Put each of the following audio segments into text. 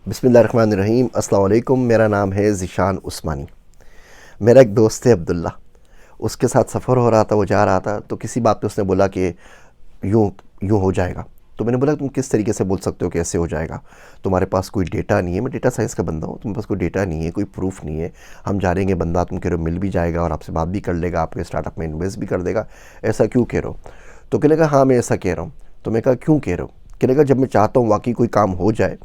بسم اللہ الرحمن الرحیم۔ السلام علیکم۔ میرا نام ہے ذیشان عثمانی۔ میرا ایک دوست ہے عبداللہ، اس کے ساتھ سفر ہو رہا تھا، وہ جا رہا تھا تو کسی بات پہ اس نے بولا کہ یوں یوں ہو جائے گا۔ تو میں نے بولا تم کس طریقے سے بول سکتے ہو کہ ایسے ہو جائے گا؟ تمہارے پاس کوئی ڈیٹا نہیں ہے، میں ڈیٹا سائنس کا بندہ ہوں، تمہارے پاس کوئی ڈیٹا نہیں ہے، کوئی پروف نہیں ہے، ہم جانیں گے بندہ تم کہہ رہے ہو مل بھی جائے گا اور آپ سے بات بھی کر لے گا، آپ کے اسٹارٹ اپ میں انویسٹ بھی کر دے گا، ایسا کیوں کہہ رہے ہو؟ تو کہنے لگا ہاں میں ایسا کہہ رہا ہوں۔ تو میں کہا کیوں کہہ رہے ہو؟ کہنے لگا جب میں چاہتا ہوں واقعی کوئی کام ہو جائے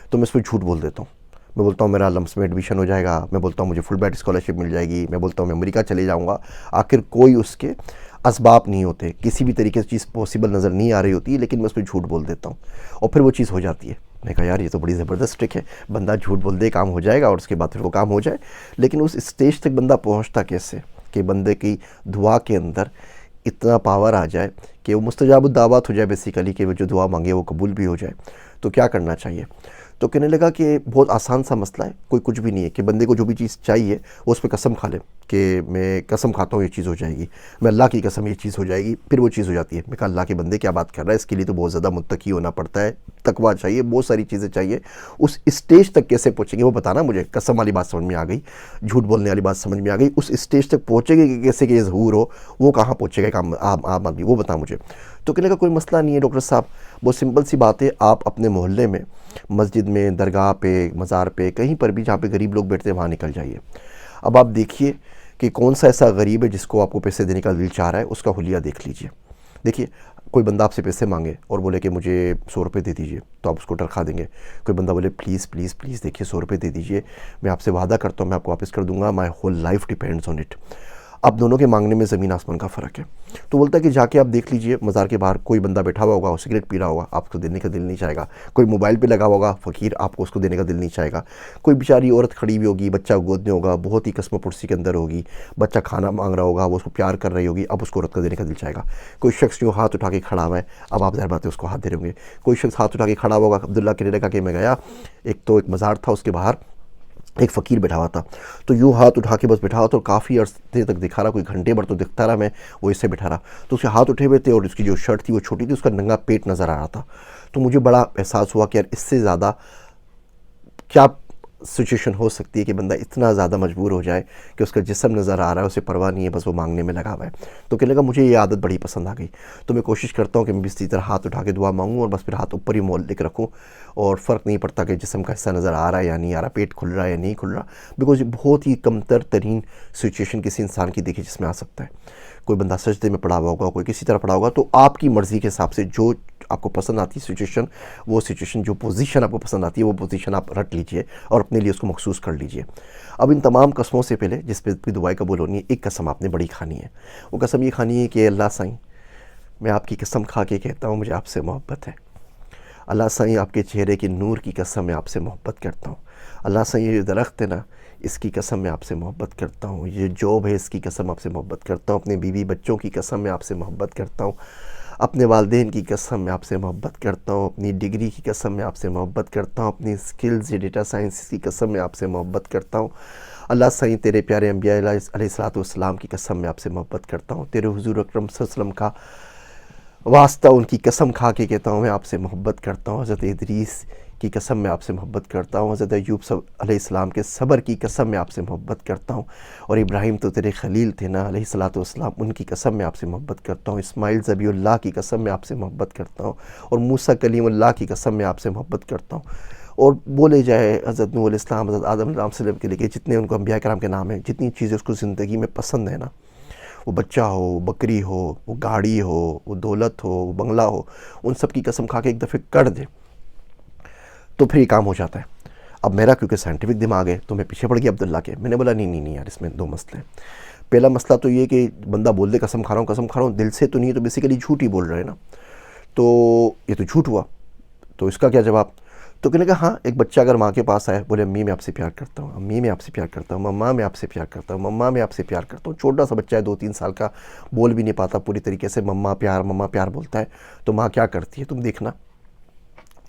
تو میں اس پہ جھوٹ بول دیتا ہوں۔ میں بولتا ہوں میرا لمس میں ایڈمیشن ہو جائے گا، میں بولتا ہوں مجھے فل بائٹ اسکالرشپ مل جائے گی، میں بولتا ہوں میں امریکہ چلے جاؤں گا، آخر کوئی اس کے اسباب نہیں ہوتے، کسی بھی طریقے سے چیز پاسبل نظر نہیں آ رہی ہوتی، لیکن میں اس پہ جھوٹ بول دیتا ہوں اور پھر وہ چیز ہو جاتی ہے۔ میں کہا یار یہ تو بڑی زبردست ٹرک ہے، بندہ جھوٹ بول دے کام ہو جائے گا اور اس کے بعد پھر وہ کام ہو جائے، لیکن اس اسٹیج تک بندہ پہنچتا کیسے کہ بندے کی دعا کے اندر اتنا پاور آ جائے کہ وہ مستجاب الدعوات ہو جائے، بیسیکلی کہ وہ جو دعا مانگے وہ قبول بھی ہو جائے۔ تو کیا کرنا چاہیے؟ تو کہنے لگا کہ بہت آسان سا مسئلہ ہے، کوئی کچھ بھی نہیں ہے، کہ بندے کو جو بھی چیز چاہیے وہ اس پہ قسم کھا لے کہ میں قسم کھاتا ہوں یہ چیز ہو جائے گی، میں اللہ کی قسم یہ چیز ہو جائے گی، پھر وہ چیز ہو جاتی ہے۔ میں کہا اللہ کے بندے کیا بات کر رہا ہے، اس کے لیے تو بہت زیادہ متقی ہونا پڑتا ہے، تقویٰ چاہیے، بہت ساری چیزیں چاہیے۔ اس اسٹیج تک کیسے پہنچیں گے وہ بتانا مجھے، قسم والی بات سمجھ میں آ گئی، جھوٹ بولنے والی بات سمجھ میں آ گئی، اس اسٹیج تک پہنچے گے کہ کیسے کہ یہ ظہور ہو، وہ کہاں پہنچے گا ایک عام آدمی، وہ بتا مجھے۔ تو کہنے کا کوئی مسئلہ نہیں ہے ڈاکٹر صاحب، بہت سمپل سی بات ہے، آپ اپنے محلے میں مسجد میں، درگاہ پہ، مزار پہ، کہیں پر بھی جہاں پہ غریب لوگ بیٹھتے ہیں وہاں نکل جائیے۔ اب آپ دیکھیے کہ کون سا ایسا غریب ہے جس کو آپ کو پیسے دینے کا دل چاہ رہا ہے، اس کا حلیہ دیکھ لیجئے۔ دیکھیے کوئی بندہ آپ سے پیسے مانگے اور بولے کہ مجھے 100 روپے دے دیجئے تو آپ اس کو ٹرکھا دیں گے۔ کوئی بندہ بولے پلیز پلیز پلیز دیکھیے 100 روپے دے دیجئے، میں آپ سے وعدہ کرتا ہوں میں آپ کو واپس کر دوں گا، my whole life depends on it. اب دونوں کے مانگنے میں زمین آسمان کا فرق ہے۔ تو بولتا ہے کہ جا کے آپ دیکھ لیجئے مزار کے باہر کوئی بندہ بیٹھا ہوا ہوگا، وہ سگریٹ پی رہا ہوگا، آپ کو دینے کا دل نہیں چاہے گا، کوئی موبائل پہ لگا ہوگا فقیر، آپ کو اس کو دینے کا دل نہیں چاہے گا، کوئی بیچاری عورت کھڑی ہوئی ہوگی، بچہ گود میں ہوگا، بہت ہی قسم پرسی کے اندر ہوگی، بچہ کھانا مانگ رہا ہوگا، وہ اس کو پیار کر رہی ہوگی، اب اس کو عورت کا دینے کا دل چاہے گا۔ کوئی شخص جو ہاتھ اٹھا کے کھڑا ہوا ہے، اب آپ ظاہر بات ہے اس کو ہاتھ دے رہے ہوں گے۔ کوئی شخص ہاتھ اٹھا کے کھڑا ہوا ہوگا، عبداللہ کہنے لگا کہ میں گیا، ایک مزار تھا، اس کے باہر ایک فقیر بیٹھا ہوا تھا، تو یوں ہاتھ اٹھا کے بس بیٹھا ہوا تھا اور کافی عرصے تک دکھا رہا، کوئی گھنٹے بھر تو دکھتا رہا میں، وہ اس سے بیٹھا رہا، تو اس کے ہاتھ اٹھے ہوئے تھے اور اس کی جو شرٹ تھی وہ چھوٹی تھی، اس کا ننگا پیٹ نظر آ رہا تھا۔ تو مجھے بڑا احساس ہوا کہ یار اس سے زیادہ کیا سچویشن ہو سکتی ہے کہ بندہ اتنا زیادہ مجبور ہو جائے کہ اس کا جسم نظر آ رہا ہے، اسے پرواہ نہیں ہے، بس وہ مانگنے میں لگا ہوا ہے۔ تو کہنے لگا مجھے یہ عادت بڑی پسند آ گئی، تو میں کوشش کرتا ہوں کہ میں بھی اسی طرح ہاتھ اٹھا کے دعا مانگوں اور بس پھر ہاتھ اوپر ہی معلق رکھوں، اور فرق نہیں پڑتا کہ جسم کا حصہ نظر آ رہا ہے یا نہیں آ رہا، پیٹ کھل رہا ہے یا نہیں کھل رہا، بیکاز یہ بہت ہی کمتر ترین سچویشن کسی انسان کی دیکھی جس میں آ سکتا ہے۔ کوئی بندہ سجدے میں پڑا ہوا ہوگا، کوئی کسی طرح پڑا ہوگا، تو آپ کی مرضی کے حساب سے جو آپ کو پسند آتی ہے سچویشن، وہ سچویشن جو پوزیشن آپ کو پسند آتی ہے وہ پوزیشن آپ رٹ لیجئے اور اپنے لیے اس کو مخصوص کر لیجئے۔ اب ان تمام قسموں سے پہلے جس پہ بھی دعائیں قبول ہونی ہے، ایک قسم آپ نے بڑی کھانی ہے، وہ قسم یہ کھانی ہے کہ اللہ سائیں میں آپ کی قسم کھا کے کہتا ہوں مجھے آپ سے محبت ہے، اللہ سائیں آپ کے چہرے کے نور کی قسم میں آپ سے محبت کرتا ہوں، اللہ سائیں یہ درخت ہے نا اس کی قسم میں آپ سے محبت کرتا ہوں، یہ جاب ہے اس کی قسم آپ سے محبت کرتا ہوں، اپنے بیوی بچوں کی قسم میں آپ سے محبت کرتا ہوں، اپنے والدین کی قسم میں آپ سے محبت کرتا ہوں، اپنی ڈگری کی قسم میں آپ سے محبت کرتا ہوں، اپنی سکلز یا ڈیٹا سائنس کی قسم میں آپ سے محبت کرتا ہوں، اللہ سائیں تیرے پیارے انبیاء علیہ الصلوۃ والسلام کی قسم میں آپ سے محبت کرتا ہوں، تیرے حضور اکرم صلی اللہ علیہ وسلم کا واسطہ ان کی قسم کھا کے کہتا ہوں میں آپ سے محبت کرتا ہوں، حضرت ادریس کی قسم میں آپ سے محبت کرتا ہوں، حضرت ایوب علیہ السلام کے صبر کی قسم میں آپ سے محبت کرتا ہوں، اور ابراہیم تو تیرے خلیل تھے نا علیہ الصلوۃ والسلام، ان کی قسم میں آپ سے محبت کرتا ہوں، اسماعیل ذبیح اللہ کی قسم میں آپ سے محبت کرتا ہوں، اور موسیٰ کلیم اللہ کی قسم میں آپ سے محبت کرتا ہوں، اور بولے جائے حضرت نوح علیہ السلام، حضرت آدم علیہ السلام کے لے کے جتنے ان کو انبیاء کرام کے نام ہیں، جتنی چیزیں اس کو زندگی میں پسند ہے نا، وہ بچہ ہو، وہ بکری ہو، وہ گاڑی ہو، وہ دولت ہو، وہ بنگلہ ہو، ان سب کی قسم کھا کے ایک دفعہ کر دے تو پھر یہ کام ہو جاتا ہے۔ اب میرا کیونکہ سائنٹیفک دماغ ہے تو میں پیچھے پڑ گیا عبداللہ کے، میں نے بولا نہیں یار، اس میں دو مسئلے ہیں۔ پہلا مسئلہ تو یہ کہ بندہ بول دے قسم کھا رہا ہوں، دل سے تو نہیں ہے، تو بیسیکلی جھوٹ ہی بول رہے ہیں نا، تو یہ تو جھوٹ ہوا، تو اس کا کیا جواب؟ تو کہنے لگا ہاں ایک بچہ اگر ماں کے پاس آئے، بولے امی میں آپ سے پیار کرتا ہوں، امی میں آپ سے پیار کرتا ہوں، مما میں آپ سے پیار کرتا ہوں، مما میں آپ سے پیار کرتا ہوں، چھوٹا سا بچہ ہے 2-3 سال کا، بول بھی نہیں پاتا پوری طریقے سے، مما پیار بولتا ہے، تو ماں کیا کرتی ہے تم دیکھنا،